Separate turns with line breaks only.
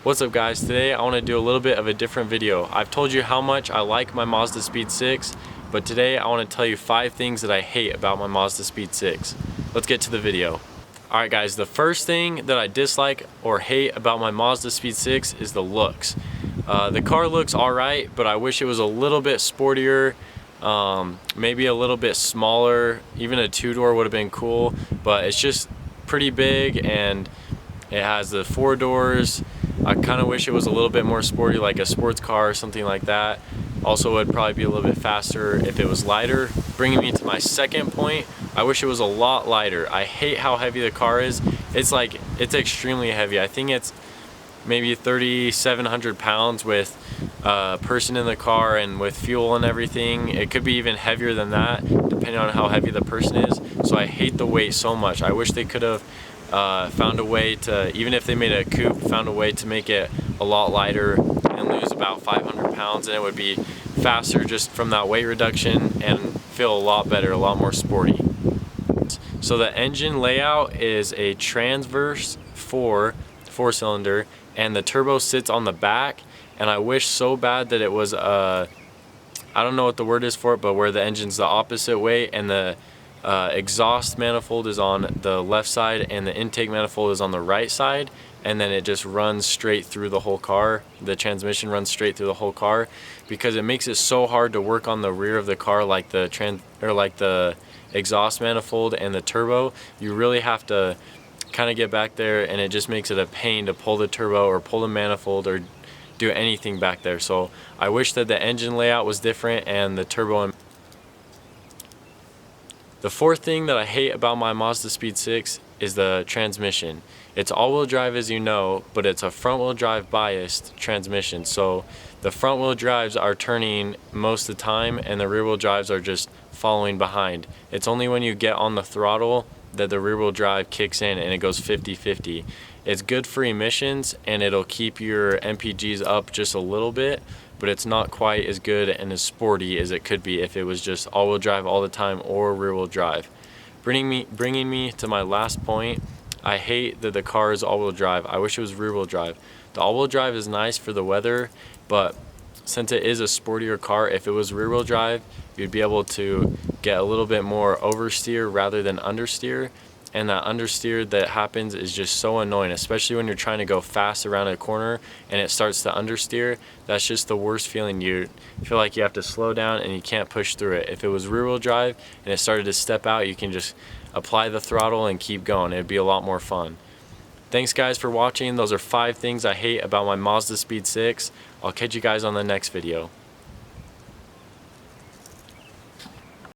What's up guys, today I want to do a little bit of a different video. I've told you how much I like my Mazda Speed 6, but today I want to tell you 5 things that I hate about my Mazda Speed 6. Let's get to the video. Alright guys, the first thing that I dislike or hate about my Mazda Speed 6 is the looks. The car looks alright, but I wish it was a little bit sportier, maybe a little bit smaller. Even a 2-door would have been cool, but it's just pretty big and it has the 4 doors. I kind of wish it was a little bit more sporty, like a sports car or something like that. Also, it would probably be a little bit faster if it was lighter. Bringing me to my second point, I wish it was a lot lighter. I hate how heavy the car is. It's extremely heavy. I think it's maybe 3,700 pounds with a person in the car and with fuel and everything. It could be even heavier than that, depending on how heavy the person is. So I hate the weight so much. I wish they could have found a way to, even if they made a coupe, found a way to make it a lot lighter and lose about 500 pounds, and it would be faster just from that weight reduction and feel a lot better, a lot more sporty. So the engine layout is a transverse 4-cylinder, and the turbo sits on the back, and I wish so bad that it was I don't know what the word is for it, but where the engine's the opposite way and the exhaust manifold is on the left side and the intake manifold is on the right side, and then it just runs straight through the whole car. The transmission runs straight through the whole car, because it makes it so hard to work on the rear of the car, like the exhaust manifold and the turbo. You really have to kind of get back there, and it just makes it a pain to pull the turbo or pull the manifold or do anything back there. So I wish that the engine layout was different and the turbo. The fourth thing that I hate about my Mazda Speed 6 is the transmission. It's all-wheel drive, as you know, but it's a front-wheel drive biased transmission. So the front-wheel drives are turning most of the time and the rear-wheel drives are just following behind. It's only when you get on the throttle that the rear-wheel drive kicks in and it goes 50-50. It's good for emissions and it'll keep your MPGs up just a little bit, but it's not quite as good and as sporty as it could be if it was just all-wheel drive all the time or rear-wheel drive. Bringing me to my last point, I hate that the car is all-wheel drive. I wish it was rear-wheel drive. The all-wheel drive is nice for the weather, but since it is a sportier car, if it was rear-wheel drive, you'd be able to get a little bit more oversteer rather than understeer. And that understeer that happens is just so annoying, especially when you're trying to go fast around a corner and it starts to understeer. That's just the worst feeling. You feel like you have to slow down and you can't push through it. If it was rear-wheel drive and it started to step out, you can just apply the throttle and keep going. It'd be a lot more fun. Thanks guys for watching. Those are 5 things I hate about my Mazda Speed 6. I'll catch you guys on the next video.